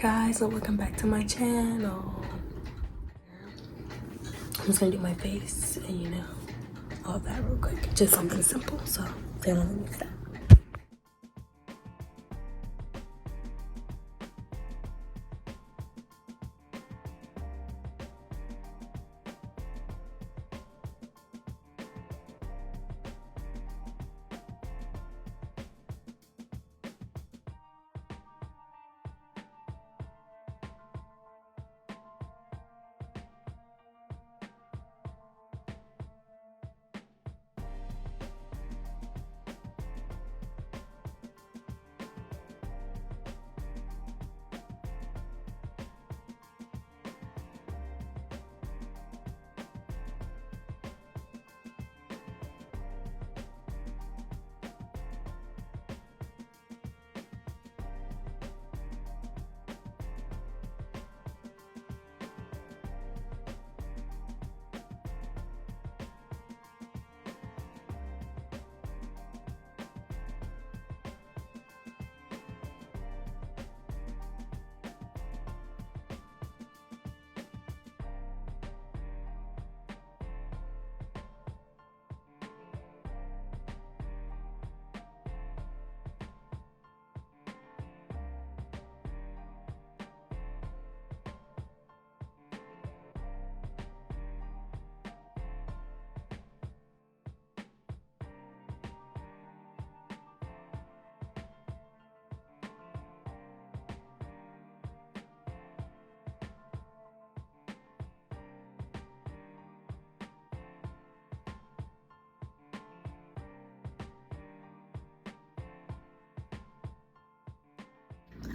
Guys, and welcome back to my channel. I'm just gonna do my face and all that real quick, just something simple, so they don't leave that.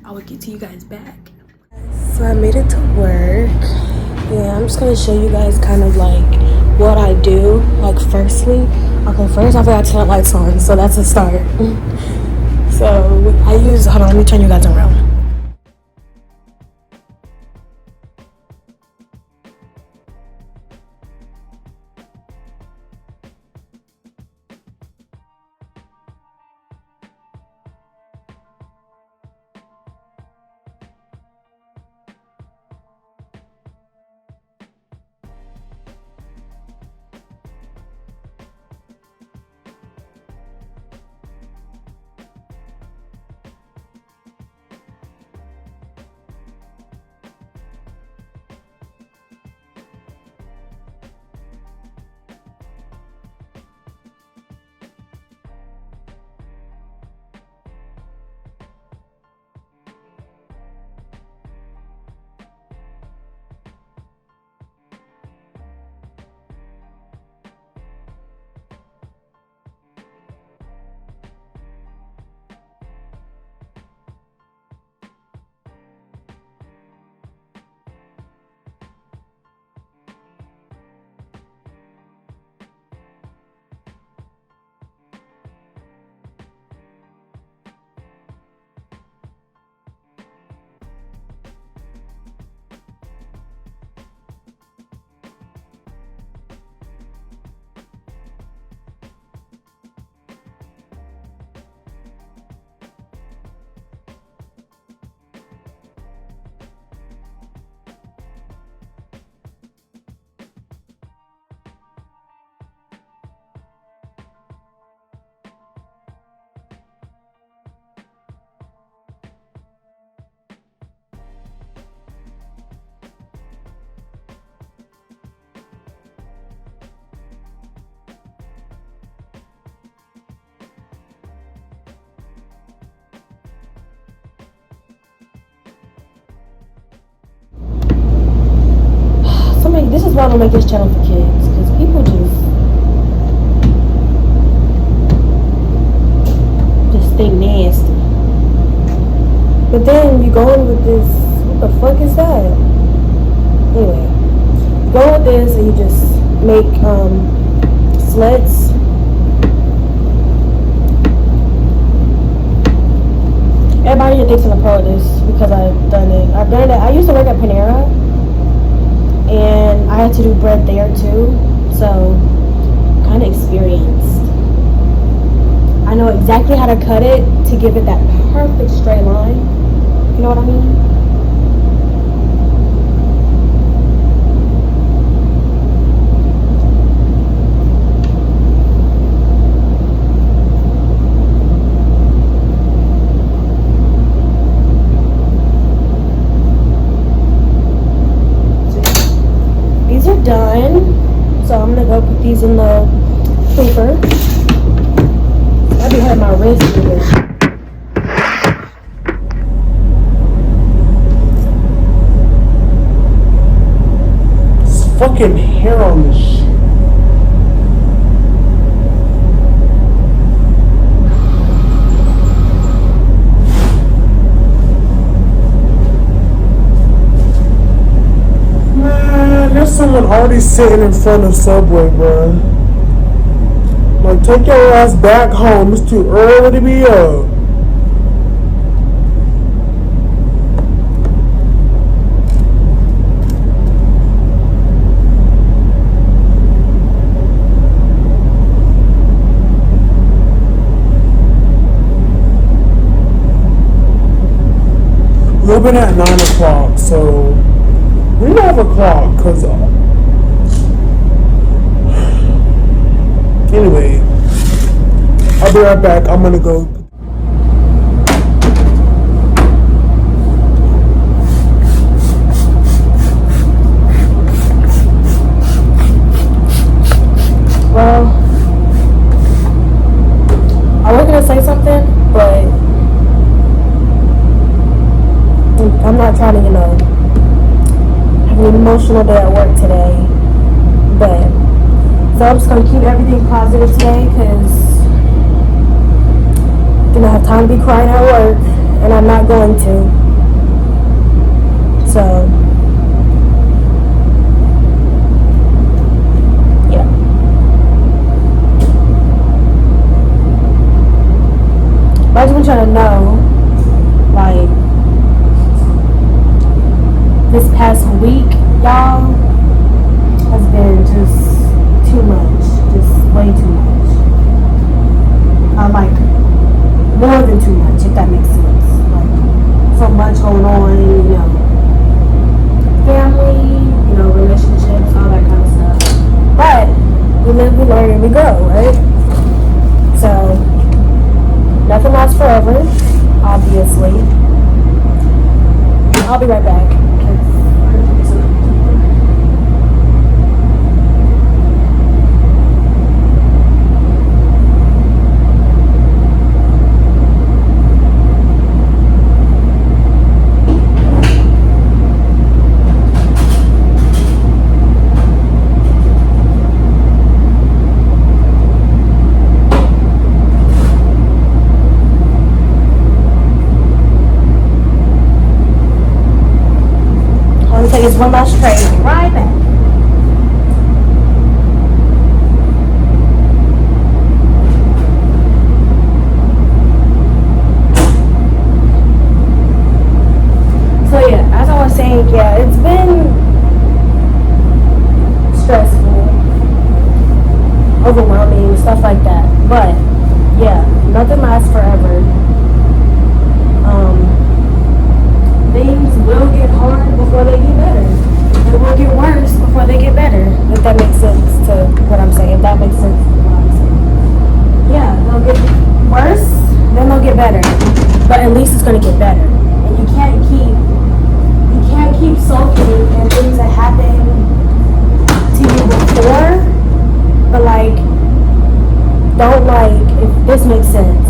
I will get to you guys back. So I made it to work. Yeah, I'm just gonna show you guys kind of like what I do. Like firstly, okay, first I forgot to turn lights on, so that's a start. So hold on, let me turn you guys around. This is why I don't make this channel for kids, because people just think nasty. But then you go in with this, what the fuck is that? Anyway, you go with this and you just make sleds. Everybody here thinks I'm a pro at this because I've done it. I used to work at Panera, and I had to do bread there too, so kind of experienced. I know exactly how to cut it to give it that perfect straight line. You know what I mean? gonna put these in the paper. I be having my wrist moving. Fucking hair on this shit. Man, there's someone already sitting in front of Subway, bro. Like, take your ass back home. It's too early to be up. We open at 9 o'clock, so we don't have a clock, cause anyway, I'll be right back. I'm gonna go. Well, I was gonna say something, but I'm not trying to, have an emotional day at work today. But so I'm just gonna keep everything positive today, because I have time to be crying at work, and I'm not going to. So yeah. But I just want y'all to know, like, this past week, y'all, has been just too much. Just way too much. Like, more than too much, if that makes sense. Like, so much going on, family, relationships, all that kind of stuff. But we live, we learn, and we grow, right? So, nothing lasts forever, obviously. I'll be right back. Take this one last trade. Right back. So yeah, as I was saying, yeah, it's been stressful, overwhelming, stuff like that. But yeah, nothing lasts forever. Things will get hard before they get better. It will get worse before they get better. If that makes sense to what I'm saying. If that makes sense to what I'm saying. Yeah, they'll get worse, then they'll get better. But at least it's gonna get better. And you can't keep sulking and things that happened to you before. But like, don't if this makes sense.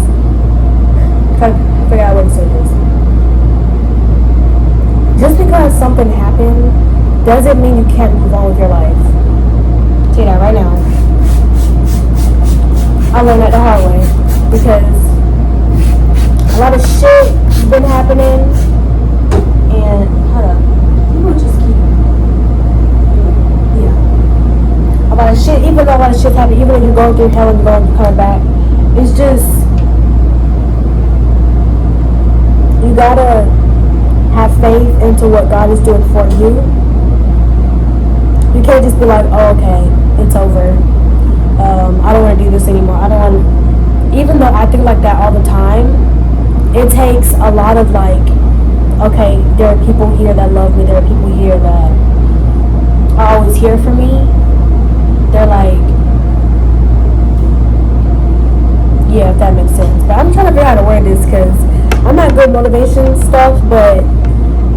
I forgot how to say this. Just because something happened doesn't mean you can't move on with your life. I'll tell you that right now. I learned that the hard way, because a lot of shit has been happening, and hold up, people just keep, yeah. A lot of shit, even though a lot of shit's happening, even when you're going through hell and you're coming back, it's just, you gotta have faith into what God is doing for you. You can't just be like, oh, okay, it's over. I don't want to do this anymore. I don't want to, even though I think like that all the time, it takes a lot of okay, there are people here that love me. There are people here that are always here for me. They're yeah, if that makes sense. But I'm trying to figure out how to word this, because I'm not good motivation stuff, but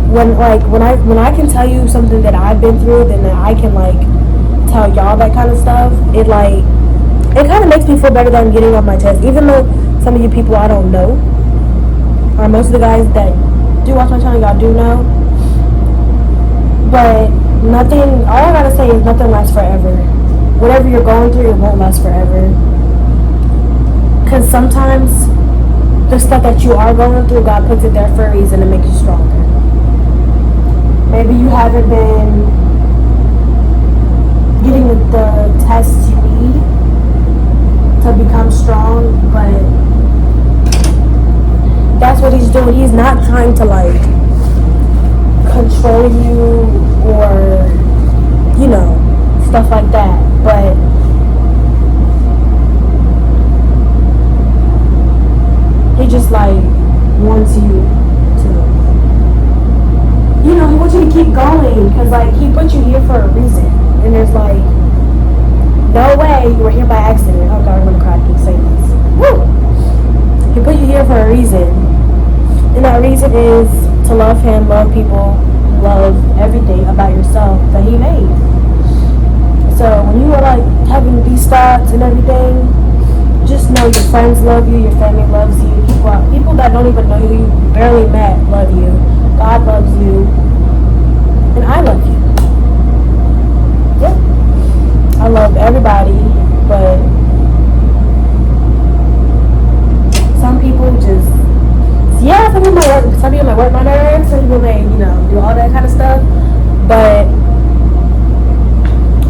when I can tell you something that I've been through, then I can tell y'all that kind of stuff, it kind of makes me feel better that I'm getting off my chest. Even though some of you people I don't know, or most of the guys that do watch my channel, y'all do know. But nothing, all I gotta say is nothing lasts forever. Whatever you're going through, it won't last forever. Because sometimes the stuff that you are going through, God puts it there for a reason to make you stronger. Maybe you haven't been getting the tests you need to become strong, but that's what he's doing. He's not trying to like control you or, you know, stuff like that, but he just like wants you to, you know, he wants you to keep going, because like he put you here for a reason, and there's like no way you were here by accident. Oh God, I'm gonna cry. I keep saying this. Woo! He put you here for a reason, and that reason is to love him, love people, love everything about yourself that he made. So when you are like having these thoughts and everything, just know your friends love you, your family loves you, people that don't even know you barely met love you, God loves you, and I love you. Yeah, I love everybody, but some people just, yeah, some people might work my nerves, some people may, you know, do all that kind of stuff, but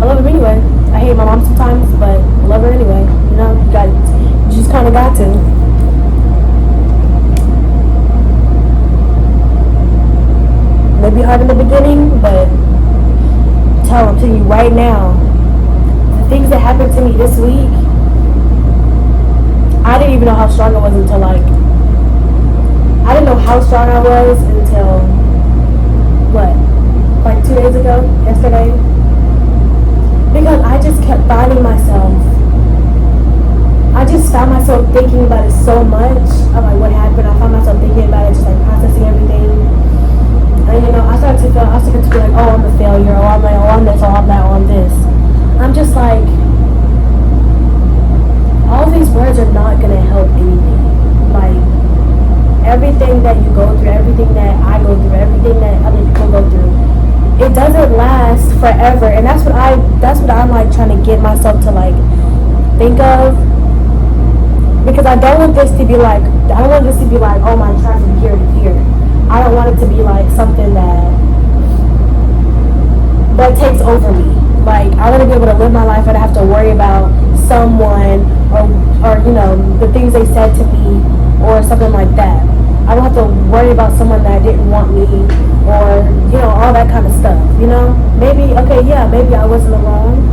I love them anyway. I hate my mom sometimes, but I love her anyway. You know, you just kind of got to. Maybe hard in the beginning, but I'm telling you right now, the things that happened to me this week, I didn't even know how strong I was until I didn't know how strong I was until, like 2 days ago, yesterday? Because I just kept finding myself. I just found myself thinking about it so much. I'm like, what happened? I found myself thinking about it, just like processing everything. And you know, I started to feel like, oh, I'm a failure, oh, I'm this, oh, I'm that, oh, I'm this. I'm just like, all these words are not gonna help anything. Like, everything that you go through, everything that I go through, everything that other people go through, it doesn't last forever. And that's what I'm like trying to get myself to like think of, because I don't want this to be like, oh, my track from here to here. I don't want it to be like something that takes over me. Like, I want to be able to live my life and I have to worry about someone or you know, the things they said to me or something like that. I don't have to worry about someone that didn't want me, or, you know, all that kind of stuff, you know? Maybe I wasn't alone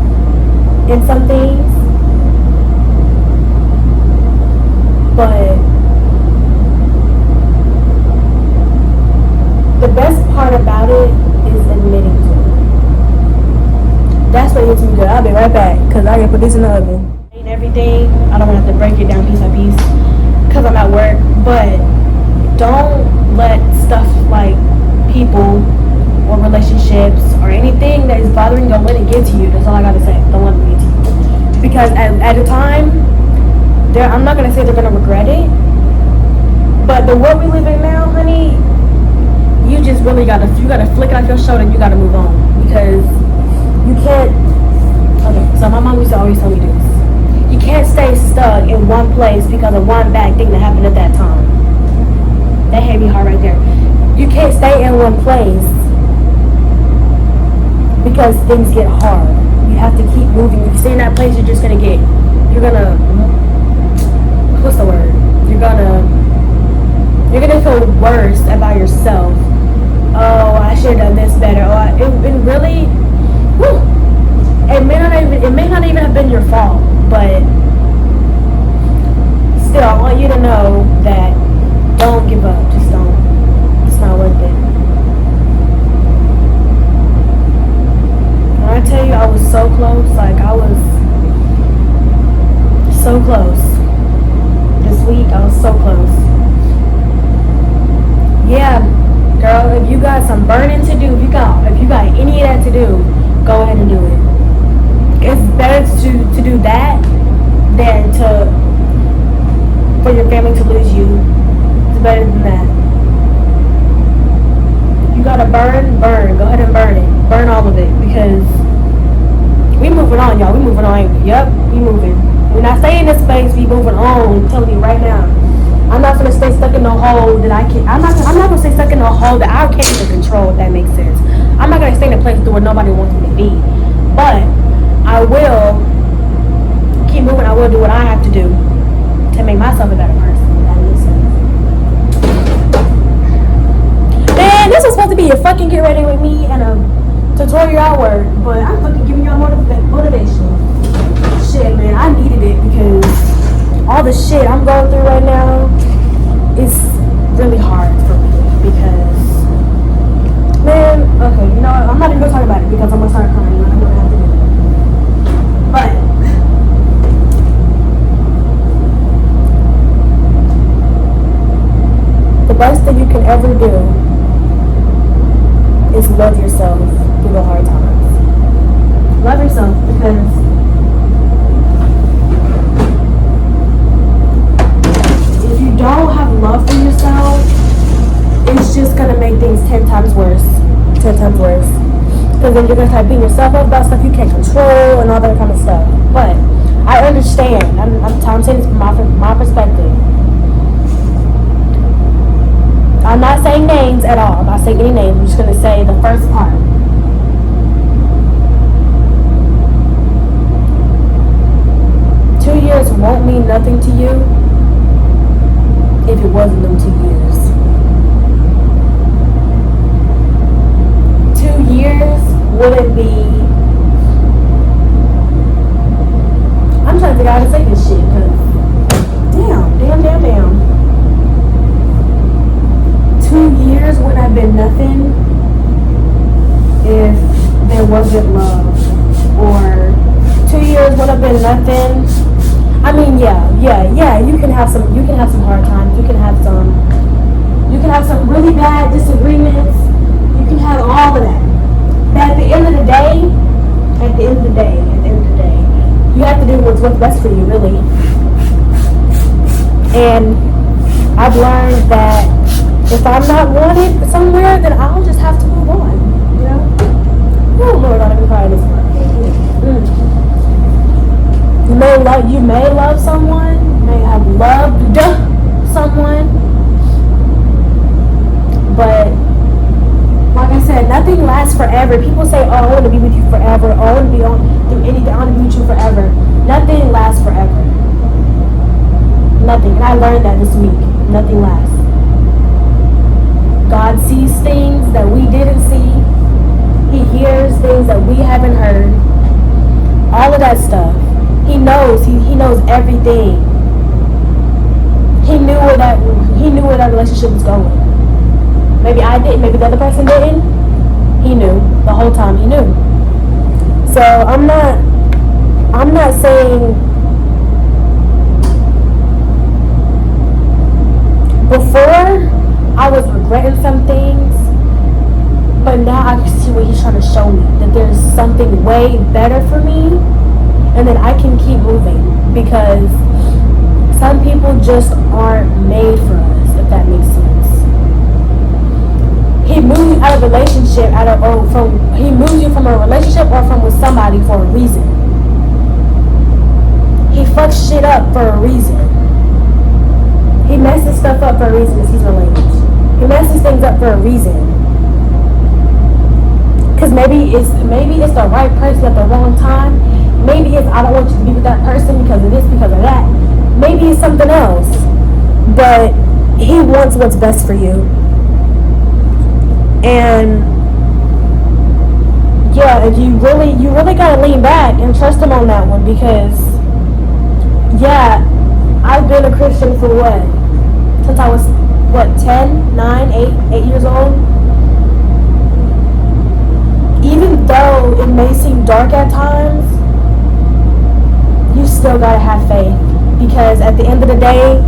in some things, but the best part about it is admitting to it. That's what gets me good. I'll be right back, because I gotta put this in the oven. And everything, I don't want to have to break it down piece by piece, because I'm at work, but don't let stuff like people or relationships or anything that is bothering you, don't let it get to you. That's all I gotta say. Don't let it get to you. Because at a time, I'm not gonna say they're gonna regret it, but the world we live in now, honey, you just really gotta flick it off your shoulder and you gotta move on. Because you can't, okay, so my mom used to always tell me this. You can't stay stuck in one place because of one bad thing that happened at that time. That hit me hard right there. You can't stay in one place because things get hard. You have to keep moving. If you stay in that place, what's the word? You're gonna feel worse about yourself. Oh, I should have done this better. It may not even have been your fault, but still, I want you to know that don't give up. Just don't. It's not worth it. When I tell you I was so close, like I was so close. This week I was so close. Yeah, girl, if you got some burning to do, if you got any of that to do, go ahead and do it. to lose you. It's better than that. You gotta burn. Go ahead and burn it. Burn all of it, because we moving on, y'all. We moving on. Yep, we moving. We're not staying in this space. We moving on. I'm telling you right now. I'm not gonna stay stuck in no hole that I can't. I'm not gonna stay stuck in no hole that I can't even control. If that makes sense. I'm not gonna stay in a place where nobody wants me to be. But I will keep moving. I will do what I have to do to make myself a better person. If that makes sense. Man, this was supposed to be a fucking get ready with me and a tutorial hour, but I'm fucking giving y'all motivation. Shit, man, I needed it because all the shit I'm going through right now is really hard for me because, man, okay, you know what? I'm not even gonna talk about it because I'm gonna start crying. I'm gonna have to do it. But the best thing you can ever do is love yourself through the hard times. Love yourself, because if you don't have love for yourself, it's just gonna make things 10 times worse. 10 times worse. Because then you're gonna start beating yourself up about stuff you can't control and all that kind of stuff. But I understand. I'm saying this from my perspective. I'm not saying names at all. I'm not saying any names. I'm just going to say the first part. Two years won't mean nothing to you if it wasn't them 2 years. 2 years wouldn't be... I'm trying to figure out how to say this shit because... Damn. 2 years wouldn't have been nothing if there wasn't love. Or 2 years would have been nothing. I mean, yeah. You can have some hard times. You can have some really bad disagreements. You can have all of that. But at the end of the day, you have to do what's best for you, really. And I've learned that if I'm not wanted somewhere, then I'll just have to move on, you know? Oh, Lord, I've been crying this morning. You may love someone, you may have loved someone, but like I said, nothing lasts forever. People say, oh, I want to be with you forever, or I want to be through anything, I want to be with you forever. Nothing lasts forever. Nothing. And I learned that this week. Nothing lasts. God sees things that we didn't see. He hears things that we haven't heard. All of that stuff. He knows. He knows everything. He knew where that relationship was going. Maybe I didn't. Maybe the other person didn't. He knew the whole time. He knew. So I'm not saying. Before, I was regretting some things, but now I can see what he's trying to show me, that there's something way better for me, and then I can keep moving, because some people just aren't made for us, if that makes sense. He moves you out of a relationship, he moves you from a relationship or from with somebody for a reason. He fucks shit up for a reason. He messes stuff up for a reason, excuse my language. He messes things up for a reason. Because maybe it's the right person at the wrong time. Maybe it's I don't want you to be with that person because of this, because of that. Maybe it's something else. But he wants what's best for you. And yeah, you really gotta lean back and trust him on that one, because yeah, I've been a Christian for what? Since I was, 10, 9, 8 years old? Even though it may seem dark at times, you still gotta have faith. Because at the end of the day,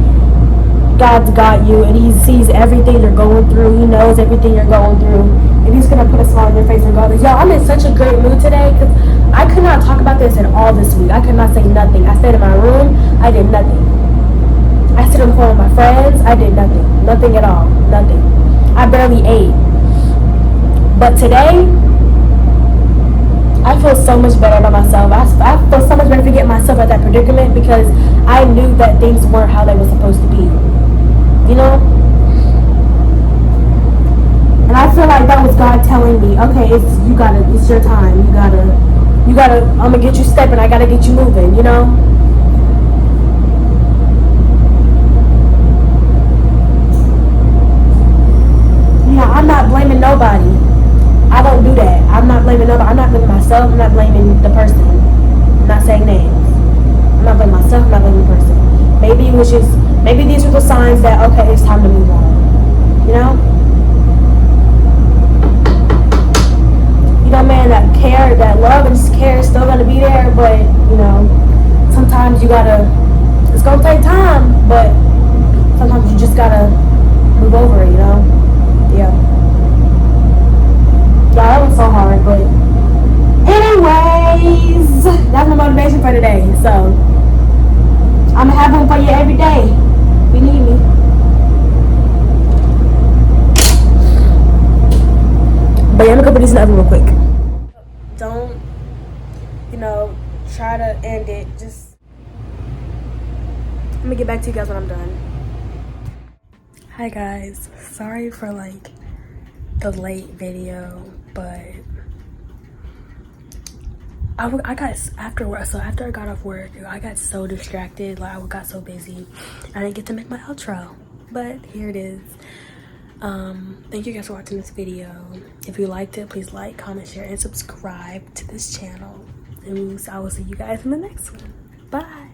God's got you, and he sees everything you're going through. He knows everything you're going through. And he's gonna put a smile on your face regardless. Yo, I'm in such a great mood today, because I could not talk about this at all this week. I could not say nothing. I stayed in my room. I did nothing. I sit on the phone with my friends. I did nothing. Nothing at all. Nothing. I barely ate. But today, I feel so much better about myself. I feel so much better for getting myself out of that predicament because I knew that things weren't how they were supposed to be. You know? And I feel like that was God telling me, okay, it's your time. You gotta, I'm gonna get you stepping. I gotta get you moving, you know? Yeah, I'm not blaming nobody. I don't do that. I'm not blaming nobody. I'm not blaming myself. I'm not blaming the person. I'm not saying names. I'm not blaming myself. I'm not blaming the person. Maybe these were the signs that, okay, it's time to move on. You know? You know, man, that care, that love and care is still gonna be there, but, you know, sometimes it's gonna take time, but sometimes you just gotta move over it, you know? Yeah. Yeah, that was so hard, but anyways, that's my motivation for today. So I'm gonna have one for you every day. If you need me. But yeah, I'm gonna go put this in the oven real quick. Don't, try to end it. Just I'm gonna get back to you guys when I'm done. Hi guys, sorry for like the late video, but I got after work. So after I got off work, I got so distracted. Like I got so busy, I didn't get to make my outro. But here it is. Thank you guys for watching this video. If you liked it, please like, comment, share, and subscribe to this channel. And I will see you guys in the next one. Bye.